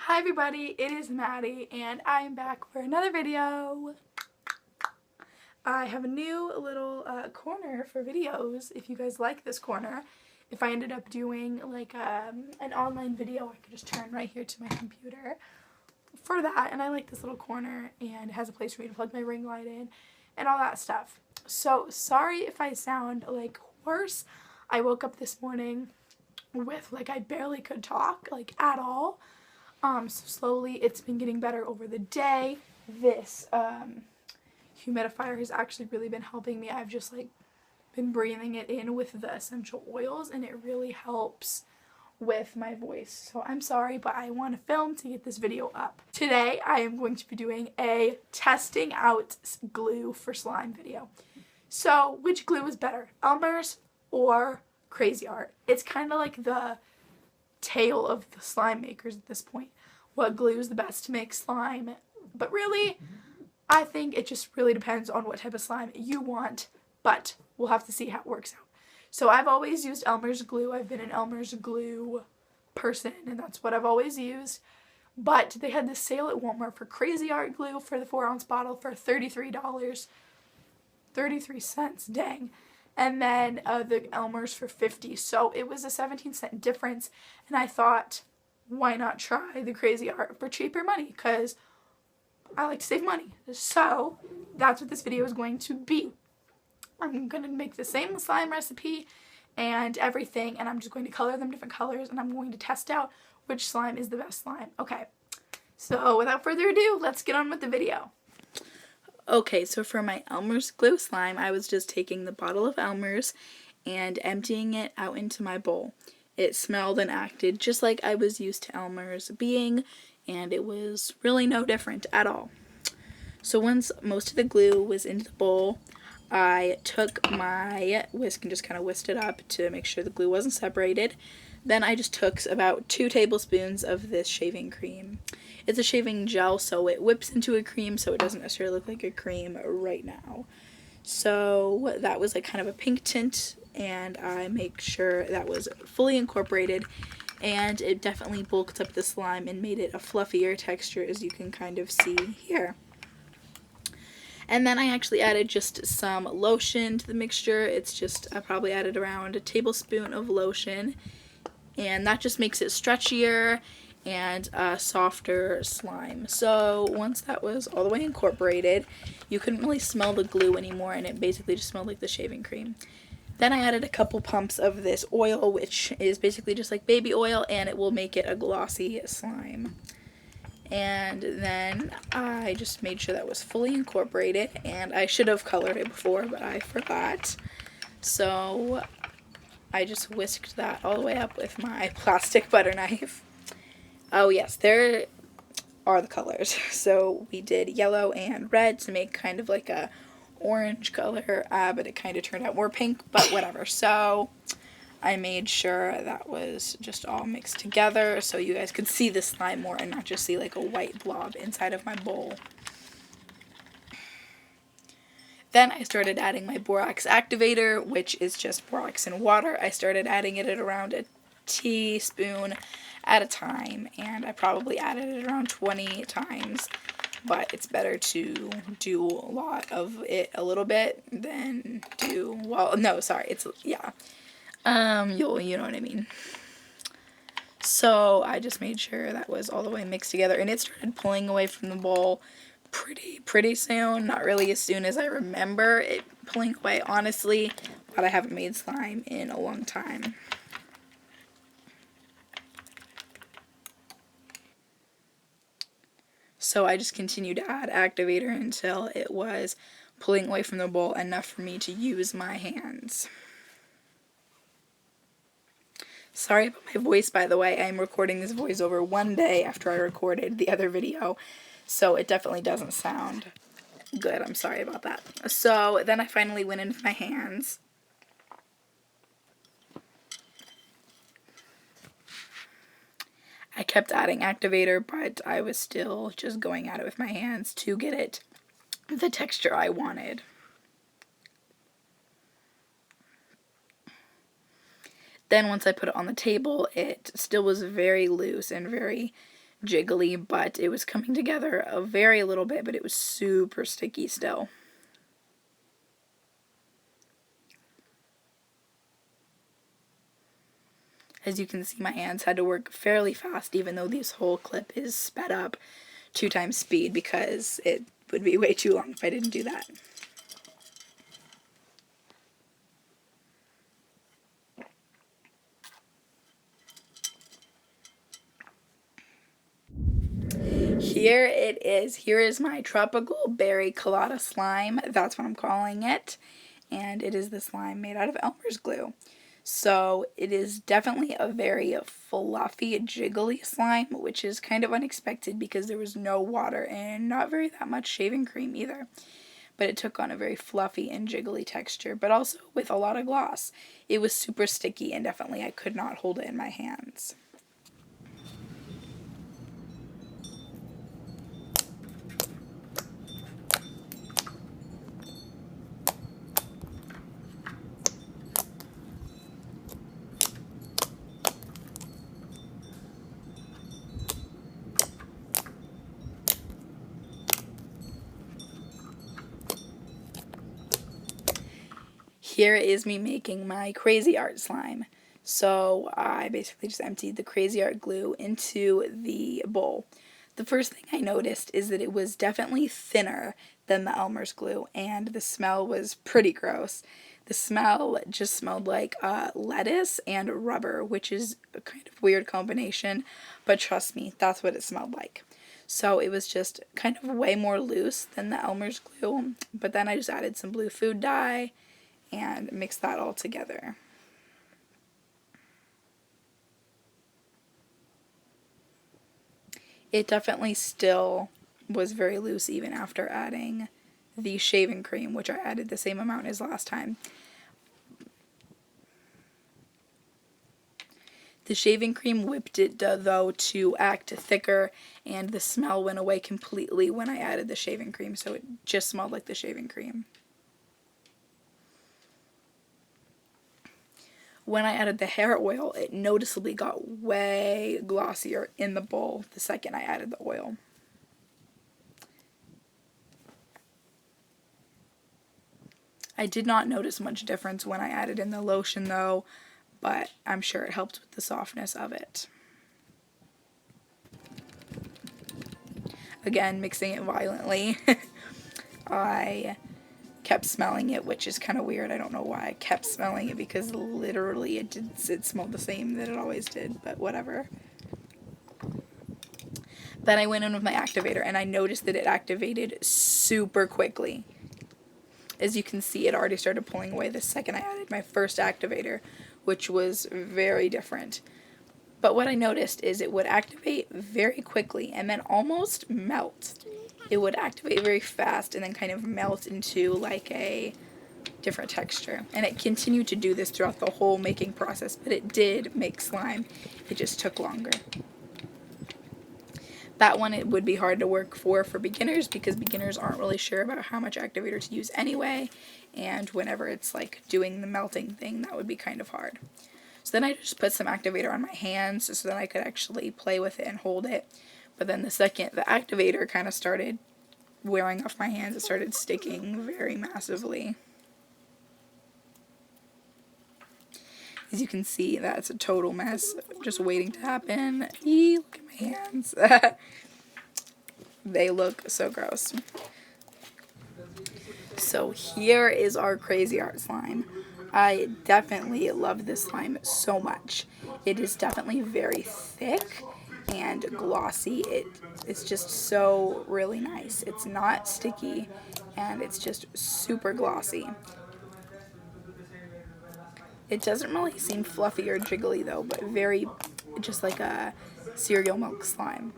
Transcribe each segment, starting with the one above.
Hi everybody, it is Maddie and I am back for another video. I have a new little corner for videos if you guys like this corner. If I ended up doing like an online video, I could just turn right here to my computer for that, and I like this little corner and it has a place for me to plug my ring light in and all that stuff. So sorry if I sound like hoarse. I woke up this morning with I barely could talk at all. So slowly it's been getting better over the day. This humidifier has actually really been helping me. I've just been breathing it in with the essential oils and it really helps with my voice. So I'm sorry, but I want to film to get this video up. Today I am going to be doing a testing out glue for slime video. So which glue is better, Elmer's or CraZart? It's kind of like the tale of the slime makers at this point. What glue is the best to make slime? But really, I think it just really depends on what type of slime you want, but we'll have to see how it works out. So I've always used Elmer's glue. I've been an Elmer's glue person, and that's what I've always used. But they had this sale at Walmart for CraZart glue for the 4-ounce bottle for $33. 33 cents, dang. And then the Elmer's for 50. So it was a 17-cent difference, and I thought, why not try the CraZart for cheaper money? Because I like to save money. So that's what this video is going to be. I'm going to make the same slime recipe and everything, and I'm just going to color them different colors, and I'm going to test out which slime is the best slime. Okay, so without further ado, let's get on with the video. Okay, so for my Elmer's glue slime, I was just taking the bottle of Elmer's and emptying it out into my bowl. It smelled and acted just like I was used to Elmer's being, and it was really no different at all. So once most of the glue was into the bowl, I took my whisk and just kind of whisked it up to make sure the glue wasn't separated. Then I just took about 2 tablespoons of this shaving cream. It's a shaving gel, so it whips into a cream, so it doesn't necessarily look like a cream right now. So that was kind of a pink tint, and I make sure that was fully incorporated, and it definitely bulked up the slime and made it a fluffier texture, as you can kind of see here. And then I actually added just some lotion to the mixture. I probably added around a tablespoon of lotion, and that just makes it stretchier and a softer slime. So once that was all the way incorporated, you couldn't really smell the glue anymore, and it basically just smelled like the shaving cream. Then I added a couple pumps of this oil, which is basically just like baby oil, and it will make it a glossy slime. And then I just made sure that was fully incorporated, and I should have colored it before, but I forgot. So I just whisked that all the way up with my plastic butter knife. Oh yes, there are the colors. So we did yellow and red to make kind of like a orange color, but it kind of turned out more pink, but whatever. So I made sure that was just all mixed together so you guys could see the slime more and not just see like a white blob inside of my bowl. Then I started adding my borax activator, which is just borax and water. I started adding it at around a teaspoon at a time, and I probably added it around 20 times. But it's better to do a lot of it a little bit than do, well, no, sorry, yeah. You know what I mean. So I just made sure that was all the way mixed together, and it started pulling away from the bowl pretty soon. Not really as soon as I remember it pulling away, honestly, but I haven't made slime in a long time. So I just continued to add activator until it was pulling away from the bowl enough for me to use my hands. Sorry about my voice, by the way. I'm recording this voiceover one day after I recorded the other video, so it definitely doesn't sound good. I'm sorry about that. So then I finally went in with my hands. I kept adding activator, but I was still just going at it with my hands to get it the texture I wanted. Then once I put it on the table, it still was very loose and very jiggly, but it was coming together a very little bit, but it was super sticky still. As you can see, my hands had to work fairly fast, even though this whole clip is sped up 2 times speed, because it would be way too long if I didn't do that. Here it is. Here is my tropical berry colada slime. That's what I'm calling it. And it is the slime made out of Elmer's glue. So it is definitely a very fluffy, jiggly slime, which is kind of unexpected because there was no water and not very that much shaving cream either. But it took on a very fluffy and jiggly texture, but also with a lot of gloss. It was super sticky and definitely I could not hold it in my hands. Here is me making my CraZart slime. So I basically just emptied the CraZart glue into the bowl. The first thing I noticed is that it was definitely thinner than the Elmer's glue, and the smell was pretty gross. The smell just smelled like lettuce and rubber, which is a kind of weird combination, but trust me, that's what it smelled like. So it was just kind of way more loose than the Elmer's glue, but then I just added some blue food dye and mix that all together. It definitely still was very loose even after adding the shaving cream, which I added the same amount as last time. The shaving cream whipped it though to act thicker, and the smell went away completely when I added the shaving cream, so it just smelled like the shaving cream. When I added the hair oil, it noticeably got way glossier in the bowl the second I added the oil. I did not notice much difference when I added in the lotion though, but I'm sure it helped with the softness of it. Again, mixing it violently. I kept smelling it, which is kind of weird. I don't know why I kept smelling it, because literally it smelled the same that it always did, but whatever. Then I went in with my activator and I noticed that it activated super quickly. As you can see, it already started pulling away the second I added my first activator, which was very different. But what I noticed is it would activate very quickly and then almost melt. It would activate very fast and then kind of melt into like a different texture. And it continued to do this throughout the whole making process, but it did make slime. It just took longer. That one, it would be hard to work for beginners, because beginners aren't really sure about how much activator to use anyway, and whenever it's like doing the melting thing, that would be kind of hard. So then I just put some activator on my hands so that I could actually play with it and hold it. But then the second the activator kind of started wearing off my hands, it started sticking very massively. As you can see, that's a total mess, just waiting to happen. Eee, look at my hands. They look so gross. So here is our CraZart slime. I definitely love this slime so much. It is definitely very thick and glossy. It's just so really nice. It's not sticky, and it's just super glossy. It doesn't really seem fluffy or jiggly though, but very just like a cereal milk slime.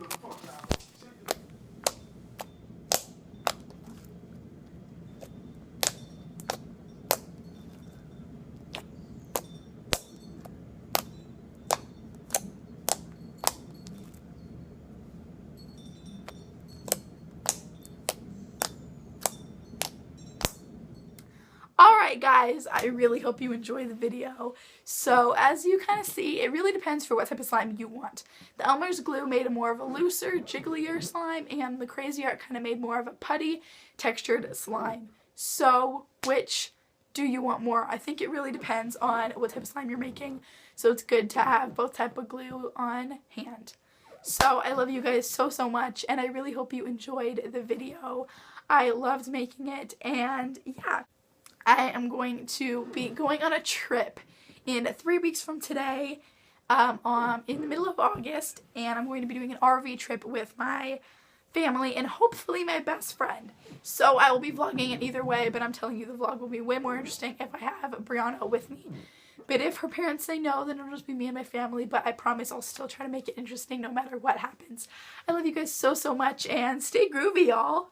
Alright guys, I really hope you enjoy the video. So as you kind of see, it really depends for what type of slime you want. The Elmer's glue made a more of a looser, jigglier slime, and the CraZart kind of made more of a putty, textured slime. So which do you want more? I think it really depends on what type of slime you're making. So it's good to have both type of glue on hand. So I love you guys so much, and I really hope you enjoyed the video. I loved making it, and yeah. I am going to be going on a trip in 3 weeks from today in the middle of August, and I'm going to be doing an RV trip with my family and hopefully my best friend. So I will be vlogging it either way, but I'm telling you the vlog will be way more interesting if I have Brianna with me. But if her parents say no, then it'll just be me and my family, but I promise I'll still try to make it interesting no matter what happens. I love you guys so much, and stay groovy, y'all!